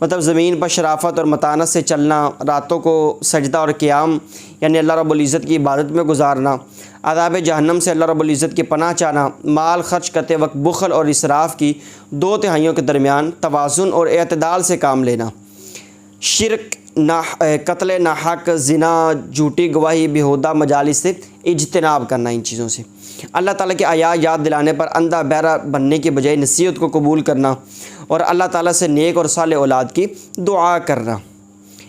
مطلب زمین پر شرافت اور متانت سے چلنا، راتوں کو سجدہ اور قیام یعنی اللہ رب العزت کی عبادت میں گزارنا، عذاب جہنم سے اللہ رب العزت کی پناہ چاہنا، مال خرچ کرتے وقت بخل اور اسراف کی 2/3 کے درمیان توازن اور اعتدال سے کام لینا، شرک، قتل ناحق، زنا، جھوٹی گواہی، بیہودہ مجالس سے اجتناب کرنا، ان چیزوں سے اللہ تعالیٰ کے آیات یاد دلانے پر اندھا بہرا بننے کی بجائے نصیحت کو قبول کرنا اور اللہ تعالیٰ سے نیک اور صالح اولاد کی دعا کرنا۔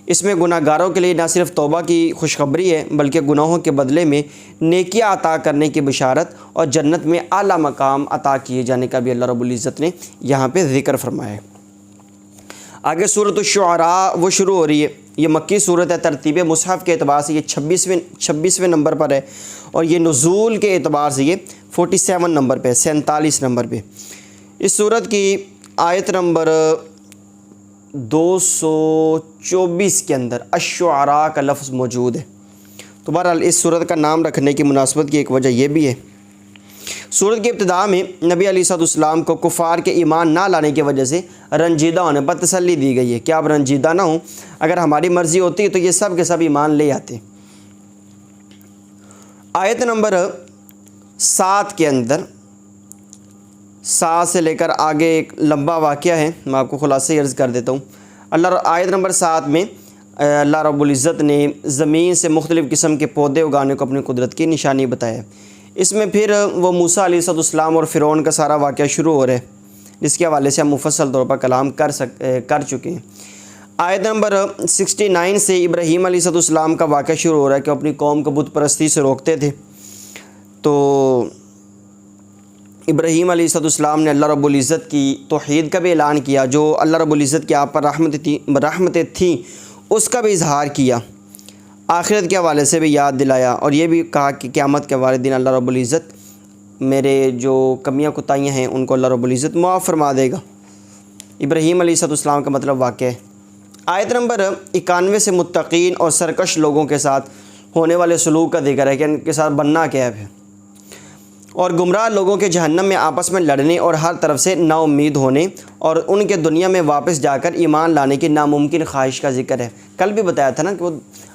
اس میں گناہ گاروں کے لیے نہ صرف توبہ کی خوشخبری ہے بلکہ گناہوں کے بدلے میں نیکیاں عطا کرنے کی بشارت اور جنت میں اعلیٰ مقام عطا کیے جانے کا بھی اللہ رب العزت نے یہاں پہ ذکر فرمایا ہے۔ آگے سورۃ الشعراء وہ شروع ہو رہی ہے، یہ مکی صورت ہے، ترتیب مصحف کے اعتبار سے یہ 26ویں نمبر پر ہے، اور یہ نزول کے اعتبار سے یہ 47 نمبر پہ، 47 نمبر پہ۔ اس صورت کی آیت نمبر 224 کے اندر الشعراء کا لفظ موجود ہے۔ تو بہرحال اس صورت کا نام رکھنے کی مناسبت کی ایک وجہ یہ بھی ہے، سورت کی ابتدا میں نبی علیہ السلام کو کفار کے ایمان نہ لانے کی وجہ سے رنجیدہ ہونے پر تسلی دی گئی ہے کہ آپ رنجیدہ نہ ہوں، اگر ہماری مرضی ہوتی تو یہ سب کے سب ایمان لے آتے۔ آیت نمبر 7 کے اندر 7 سے لے کر آگے ایک لمبا واقعہ ہے، میں آپ کو خلاصے عرض کر دیتا ہوں۔ آیت نمبر 7 میں اللہ رب العزت نے زمین سے مختلف قسم کے پودے اگانے کو اپنی قدرت کی نشانی بتایا ہے۔ اس میں پھر وہ موسیٰ علیہ السلام اور فرعون کا سارا واقعہ شروع ہو رہا ہے، جس کے حوالے سے ہم مفصل طور پر کلام کر چکے ہیں۔ آیت نمبر 69 سے ابراہیم علیہ السلام کا واقعہ شروع ہو رہا ہے کہ اپنی قوم کو بت پرستی سے روکتے تھے، تو ابراہیم علیہ السلام نے اللہ رب العزت کی توحید کا بھی اعلان کیا، جو اللہ رب العزت کی آپ پر رحمتیں تھیں اس کا بھی اظہار کیا، آخرت کے حوالے سے بھی یاد دلایا، اور یہ بھی کہا کہ قیامت کے والے دن اللہ رب العزت میرے جو کمیاں کوتاہیاں ہیں ان کو اللہ رب العزت معاف فرما دے گا۔ ابراہیم علیہ السلام کا مطلب واقع ہے۔ آیت نمبر 91 سے متقین اور سرکش لوگوں کے ساتھ ہونے والے سلوک کا ذکر ہے کہ ان کے ساتھ بننا کیا ہے، اور گمراہ لوگوں کے جہنم میں آپس میں لڑنے اور ہر طرف سے نا امید ہونے اور ان کے دنیا میں واپس جا کر ایمان لانے کی ناممکن خواہش کا ذکر ہے۔ کل بھی بتایا تھا نا کہ وہ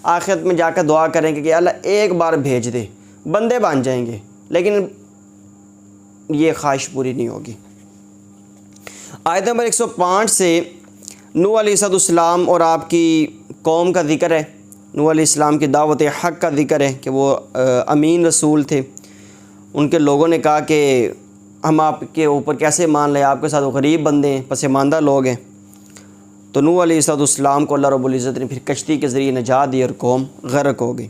آخرت میں جا کر دعا کریں کہ اللہ ایک بار بھیج دے، بندے بن جائیں گے، لیکن یہ خواہش پوری نہیں ہوگی۔ آیت نمبر 105 سے نوح علیہ السلام اور آپ کی قوم کا ذکر ہے، نوح علیہ السلام کی دعوت حق کا ذکر ہے کہ وہ امین رسول تھے۔ ان کے لوگوں نے کہا کہ ہم آپ کے اوپر کیسے مان لیں، آپ کے ساتھ غریب بندے ہیں، پسماندہ لوگ ہیں۔ تو نوح علیہ السلام کو اللہ رب العزت نے پھر کشتی کے ذریعے نجات دی اور قوم غرق ہو گئی۔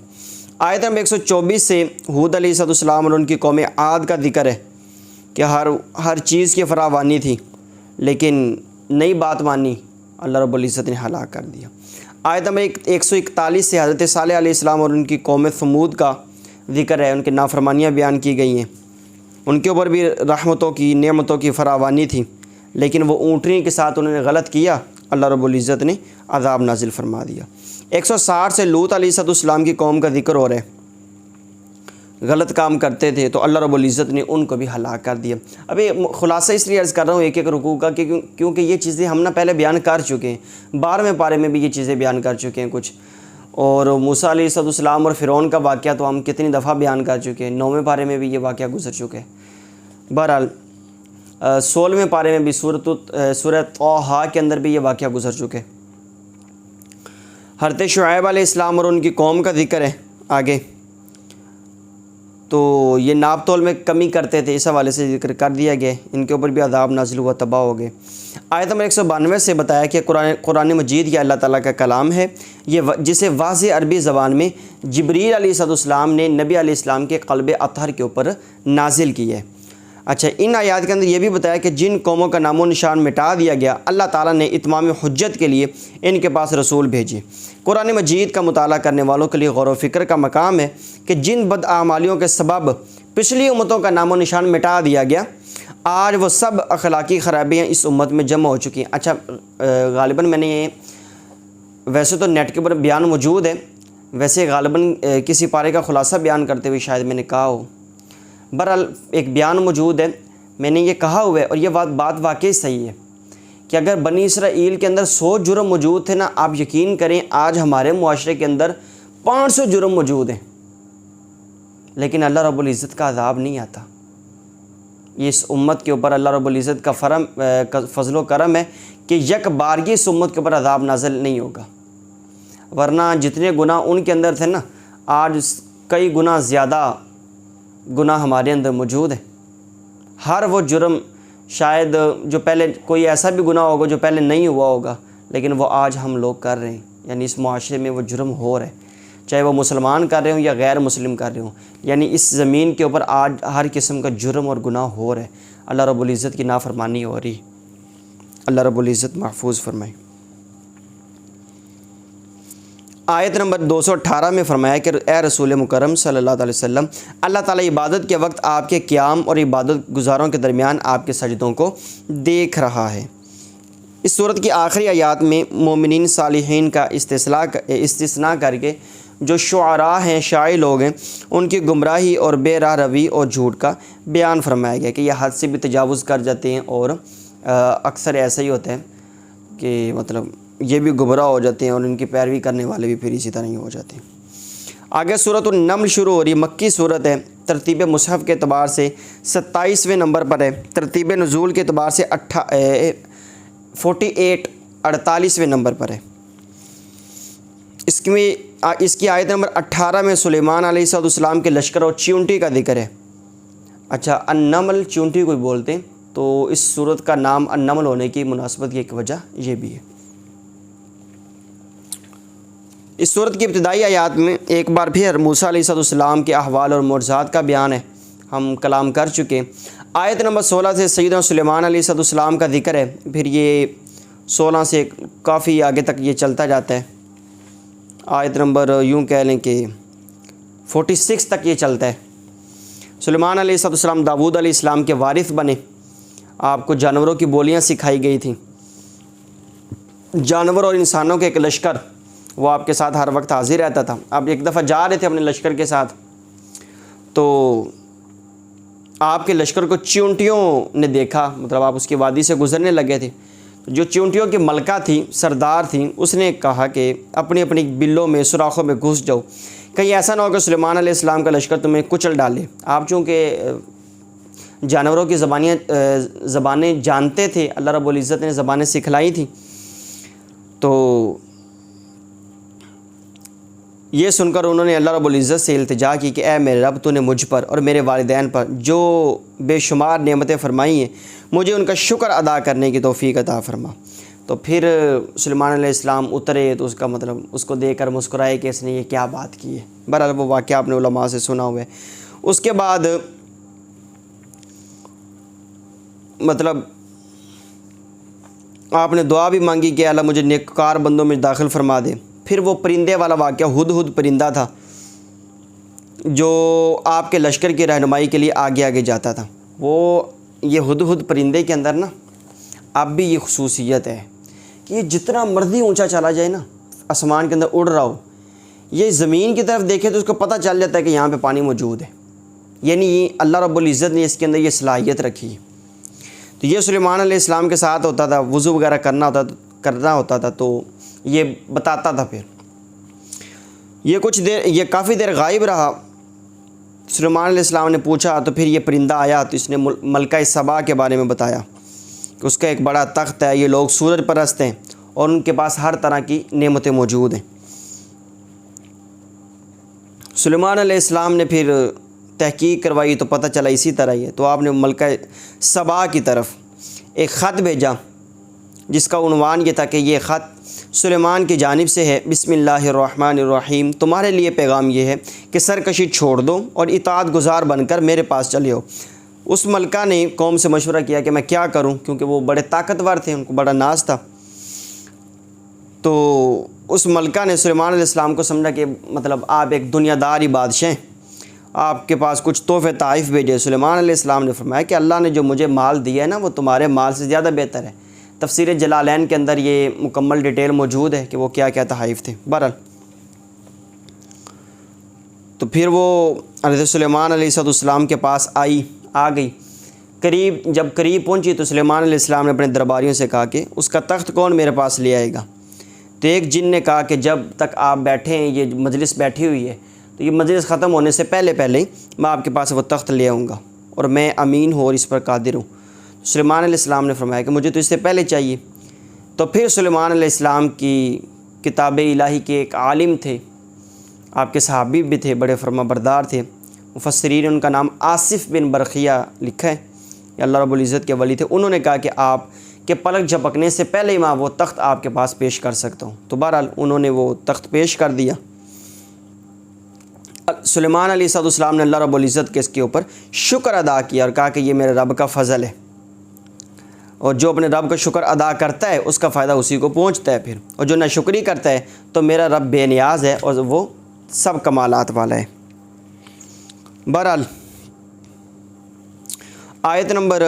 آیت نمبر 124 سے ہود علیہ السلام اور ان کی قوم عاد کا ذکر ہے کہ ہر چیز کی فراوانی تھی لیکن نئی بات مانی، اللہ رب العزت نے ہلاک کر دیا۔ آیت نمبر 141 سے حضرت صالح علیہ السلام اور ان کی قوم ثمود کا ذکر ہے، ان کی نافرمانیاں بیان کی گئی ہیں، ان کے اوپر بھی رحمتوں کی نعمتوں کی فراوانی تھی، لیکن وہ اونٹنی کے ساتھ انہوں نے غلط کیا، اللہ رب العزت نے عذاب نازل فرما دیا۔ 160 سے لوط علیہ السلام کی قوم کا ذکر ہو رہا ہے، غلط کام کرتے تھے تو اللہ رب العزت نے ان کو بھی ہلاک کر دیا۔ ابھی خلاصہ اس لیے عرض کر رہا ہوں ایک ایک رکوع کا کیونکہ یہ چیزیں ہم نے پہلے بیان کر چکے ہیں، 12ویں پارے میں بھی یہ چیزیں بیان کر چکے ہیں کچھ، اور موسیٰ علیہ السلام اور فرعون کا واقعہ تو ہم کتنی دفعہ بیان کر چکے ہیں، 9ویں پارے میں بھی یہ واقعہ گزر چکے ہیں۔ بہرحال 16ویں پارے میں بھی سورہ طٰہٰ کے اندر بھی یہ واقعہ گزر چکے۔ حضرت شعیب علیہ السلام اور ان کی قوم کا ذکر ہے آگے، تو یہ ناپ تول میں کمی کرتے تھے، اس حوالے سے ذکر کر دیا گیا، ان کے اوپر بھی عذاب نازل ہوا، تباہ ہو گئے۔ آیت نمبر 192 سے بتایا کہ قرآن مجید یہ اللہ تعالیٰ کا کلام ہے، یہ جسے واضح عربی زبان میں جبریل علیہ السلام نے نبی علیہ السلام کے قلب اطہر کے اوپر نازل کی ہے۔ اچھا، ان آیات کے اندر یہ بھی بتایا کہ جن قوموں کا نام و نشان مٹا دیا گیا، اللہ تعالیٰ نے اتمام حجت کے لیے ان کے پاس رسول بھیجے۔ قرآن مجید کا مطالعہ کرنے والوں کے لیے غور و فکر کا مقام ہے کہ جن بدعمالیوں کے سبب پچھلی امتوں کا نام و نشان مٹا دیا گیا، آج وہ سب اخلاقی خرابیاں اس امت میں جمع ہو چکی ہیں۔ اچھا، غالباً میں نے یہ ویسے تو نیٹ کے اوپر بیان موجود ہے، ویسے غالباً کسی پارے کا خلاصہ بیان کرتے ہوئے شاید میں نے کہا ہو، بہرحال ایک بیان موجود ہے، میں نے یہ کہا ہوا ہے اور یہ بات واقعی صحیح ہے کہ اگر بنی اسرائیل کے اندر 100 جرم موجود تھے نا، آپ یقین کریں آج ہمارے معاشرے کے اندر 500 جرم موجود ہیں، لیکن اللہ رب العزت کا عذاب نہیں آتا۔ یہ اس امت کے اوپر اللہ رب العزت کا فضل و کرم ہے کہ یک بارگی اس امت کے اوپر عذاب نازل نہیں ہوگا، ورنہ جتنے گناہ ان کے اندر تھے نا، آج کئی گناہ زیادہ گناہ ہمارے اندر موجود ہیں۔ ہر وہ جرم شاید جو پہلے کوئی ایسا بھی گناہ ہوگا جو پہلے نہیں ہوا ہوگا، لیکن وہ آج ہم لوگ کر رہے ہیں، یعنی اس معاشرے میں وہ جرم ہو رہے ہیں، چاہے وہ مسلمان کر رہے ہوں یا غیر مسلم کر رہے ہوں، یعنی اس زمین کے اوپر آج ہر قسم کا جرم اور گناہ ہو رہا ہے۔ اللہ رب العزت کی نافرمانی ہو رہی، اللہ رب العزت محفوظ فرمائے۔ آیت نمبر 218 میں فرمایا کہ اے رسول مکرم صلی اللہ علیہ وسلم، اللہ تعالیٰ عبادت کے وقت آپ کے قیام اور عبادت گزاروں کے درمیان آپ کے سجدوں کو دیکھ رہا ہے۔ اس صورت کی آخری آیات میں مومنین صالحین کا استثناء کر کے جو شعراء ہیں، شاعر لوگ ہیں، ان کی گمراہی اور بے راہ روی اور جھوٹ کا بیان فرمایا گیا کہ یہ حد سے بھی تجاوز کر جاتے ہیں، اور اکثر ایسا ہی ہوتا ہے کہ مطلب یہ بھی گمراہ ہو جاتے ہیں اور ان کی پیروی کرنے والے بھی پھر اسی طرح ہی ہو جاتے ہیں۔ آگے سورۃ النمل شروع ہو رہی ہے، مکی صورت ہے، ترتیب مصحف کے اعتبار سے 27ویں نمبر پر ہے، ترتیب نزول کے اعتبار سے 48ویں نمبر پر ہے۔ اس کی آیت نمبر 18 میں سلیمان علیہ السلام کے لشکر اور چیونٹی کا ذکر ہے۔ اچھا، النمل چیونٹی کو بولتے ہیں، تو اس صورت کا نام النمل ہونے کی مناسبت کی ایک وجہ یہ بھی ہے۔ اس صورت کی ابتدائی آیات میں ایک بار پھر موسیٰ علیہ السلام کے احوال اور معجزات کا بیان ہے، ہم کلام کر چکے۔ آیت نمبر 16 سے سیدنا سلیمان علیہ السلام کا ذکر ہے، پھر یہ 16 سے کافی آگے تک یہ چلتا جاتا ہے، آیت نمبر یوں کہہ لیں کہ 46 تک یہ چلتا ہے۔ سلیمان علیہ السلام داؤد علیہ السلام کے وارث بنے، آپ کو جانوروں کی بولیاں سکھائی گئی تھیں، جانور اور انسانوں کے ایک لشکر وہ آپ کے ساتھ ہر وقت حاضر رہتا تھا۔ آپ ایک دفعہ جا رہے تھے اپنے لشکر کے ساتھ، تو آپ کے لشکر کو چیونٹیوں نے دیکھا، مطلب آپ اس کی وادی سے گزرنے لگے تھے، جو چیونٹیوں کی ملکہ تھی، سردار تھیں، اس نے کہا کہ اپنی اپنی بلوں میں سوراخوں میں گھس جاؤ، کہیں ایسا نہ ہو کہ سلیمان علیہ السلام کا لشکر تمہیں کچل ڈالے۔ آپ چونکہ جانوروں کی زبانیں جانتے تھے، اللہ رب العزت نے زبانیں سکھلائی تھیں، تو یہ سن کر انہوں نے اللہ رب العزت سے التجا کی کہ اے میرے رب، تو نے مجھ پر اور میرے والدین پر جو بے شمار نعمتیں فرمائی ہیں، مجھے ان کا شکر ادا کرنے کی توفیق عطا فرما۔ تو پھر سلیمان علیہ السلام اترے، تو اس کا مطلب اس کو دیکھ کر مسکرائے کہ اس نے یہ کیا بات کی ہے۔ بہرحال وہ واقعہ آپ نے علماء سے سنا ہوا ہے۔ اس کے بعد مطلب آپ نے دعا بھی مانگی کہ اللہ مجھے نیکوکار بندوں میں داخل فرما دے۔ پھر وہ پرندے والا واقعہ، ہدہد پرندہ تھا جو آپ کے لشکر کی رہنمائی کے لیے آگے آگے جاتا تھا۔ وہ یہ ہدہد پرندے کے اندر نا اب بھی یہ خصوصیت ہے کہ یہ جتنا مرضی اونچا چلا جائے نا، آسمان کے اندر اڑ رہا ہو، یہ زمین کی طرف دیکھے تو اس کو پتہ چل جاتا ہے کہ یہاں پہ پانی موجود ہے، یعنی اللہ رب العزت نے اس کے اندر یہ صلاحیت رکھی ہے۔ تو یہ سلیمان علیہ السلام کے ساتھ ہوتا تھا، وضو وغیرہ کرنا ہوتا تھا تو یہ بتاتا تھا۔ پھر یہ کافی دیر غائب رہا، سلیمان علیہ السلام نے پوچھا تو پھر یہ پرندہ آیا، تو اس نے ملکہ سبا کے بارے میں بتایا کہ اس کا ایک بڑا تخت ہے، یہ لوگ سورج پرست ہیں اور ان کے پاس ہر طرح کی نعمتیں موجود ہیں۔ سلیمان علیہ السلام نے پھر تحقیق کروائی تو پتہ چلا اسی طرح ہی ہے، تو آپ نے ملکہ سبا کی طرف ایک خط بھیجا جس کا عنوان یہ تھا کہ یہ خط سلیمان کی جانب سے ہے، بسم اللہ الرحمن الرحیم، تمہارے لیے پیغام یہ ہے کہ سرکشی چھوڑ دو اور اطاعت گزار بن کر میرے پاس چلے ہو۔ اس ملکہ نے قوم سے مشورہ کیا کہ میں کیا کروں، کیونکہ وہ بڑے طاقتور تھے، ان کو بڑا ناز تھا۔ تو اس ملکہ نے سلیمان علیہ السلام کو سمجھا کہ مطلب آپ ایک دنیا داری بادشاہ ہیں، آپ کے پاس کچھ تحفے تحائف بھیجے۔ سلیمان علیہ السلام نے فرمایا کہ اللہ نے جو مجھے مال دیا ہے نا، وہ تمہارے مال سے زیادہ بہتر ہے۔ تفسیر جلالین کے اندر یہ مکمل ڈیٹیل موجود ہے کہ وہ کیا کیا تحائف تھے۔ بہرحال تو پھر وہ حضرت سلیمان علیہ السلام کے پاس آ گئی، جب قریب پہنچی تو سلیمان علیہ السلام نے اپنے درباریوں سے کہا کہ اس کا تخت کون میرے پاس لے آئے گا؟ تو ایک جن نے کہا کہ جب تک آپ بیٹھے ہیں، یہ مجلس بیٹھی ہوئی ہے، تو یہ مجلس ختم ہونے سے پہلے ہی میں آپ کے پاس وہ تخت لے آؤں گا، اور میں امین ہوں اور اس پر قادر ہوں۔ سلیمان علیہ السلام نے فرمایا کہ مجھے تو اس سے پہلے چاہیے۔ تو پھر سلیمان علیہ السلام کی کتاب الہی کے ایک عالم تھے، آپ کے صحابی بھی تھے، بڑے فرما بردار تھے، مفسرین ان کا نام آصف بن برقیہ لکھا ہے، یہ اللہ رب العزت کے ولی تھے۔ انہوں نے کہا کہ آپ کے پلک جھپکنے سے پہلے ہی میں وہ تخت آپ کے پاس پیش کر سکتا ہوں۔ تو بہرحال انہوں نے وہ تخت پیش کر دیا۔ سلیمان علیہ السلام نے اللہ رب العزت کے اس کے اوپر شکر ادا کیا اور کہا کہ یہ میرے رب کا فضل ہے، اور جو اپنے رب کا شکر ادا کرتا ہے اس کا فائدہ اسی کو پہنچتا ہے پھر، اور جو ناشکری کرتا ہے تو میرا رب بے نیاز ہے اور وہ سب کمالات والا ہے۔ بہرحال آیت نمبر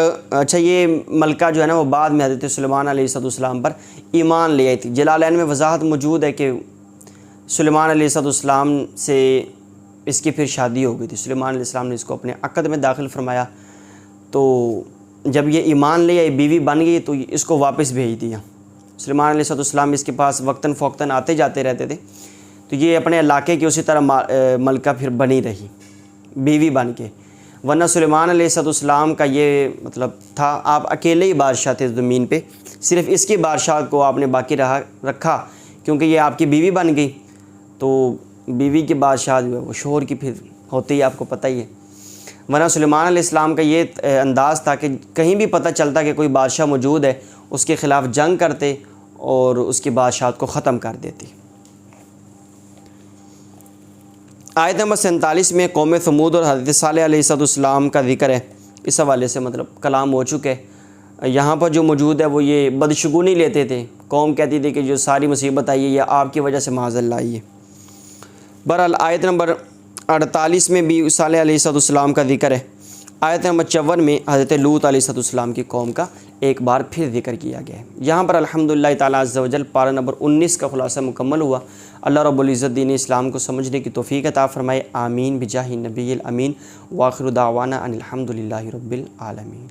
یہ ملکہ جو ہے نا وہ بعد میں حضرت سلیمان علیہ السلام پر ایمان لے آئی تھی۔ جلالین میں وضاحت موجود ہے کہ سلیمان علیہ السلام سے اس کی پھر شادی ہو گئی تھی۔ سلیمان علیہ السلام نے اس کو اپنے عقد میں داخل فرمایا، تو جب یہ ایمان لے آئی، بیوی بن گئی، تو اس کو واپس بھیج دیا۔ سلیمان علیہ السلام اس کے پاس وقتاً فوقتاً آتے جاتے رہتے تھے، تو یہ اپنے علاقے کی اسی طرح ملکہ پھر بنی رہی بیوی بن کے، ورنہ سلیمان علیہ السلام کا یہ مطلب تھا آپ اکیلے ہی بادشاہ تھے زمین پہ، صرف اس کی بادشاہ کو آپ نے باقی رکھا کیونکہ یہ آپ کی بیوی بن گئی، تو بیوی کی بادشاہ جو ہے وہ شوہر کی پھر ہوتی ہے، آپ کو پتہ ہی ہے۔ ورنہ سلیمان علیہ السلام کا یہ انداز تھا کہ کہیں بھی پتہ چلتا کہ کوئی بادشاہ موجود ہے اس کے خلاف جنگ کرتے اور اس کی بادشاہت کو ختم کر دیتی۔ آیت نمبر 47 میں قوم ثمود اور حضرت صالح علیہ السلام کا ذکر ہے، اس حوالے سے مطلب کلام ہو چکے۔ یہاں پر جو موجود ہے وہ یہ بدشگونی لیتے تھے، قوم کہتی تھی کہ جو ساری مصیبت آئی ہے یہ آپ کی وجہ سے معاذ اللہ آئی ہے۔ بہرحال آیت نمبر 48 میں بھی صالح علیہ السلام کا ذکر ہے۔ آیت نمبر 54 میں حضرت لوط علیہ السلام کی قوم کا ایک بار پھر ذکر کیا گیا ہے۔ یہاں پر الحمدللہ تعالیٰ عز و جل پارہ نمبر 19 کا خلاصہ مکمل ہوا۔ اللہ رب العزت دین اسلام کو سمجھنے کی توفیق عطا فرمائے، آمین بجاہ نبی الامین، وآخر دعوانا ان الحمدللہ رب العالمین۔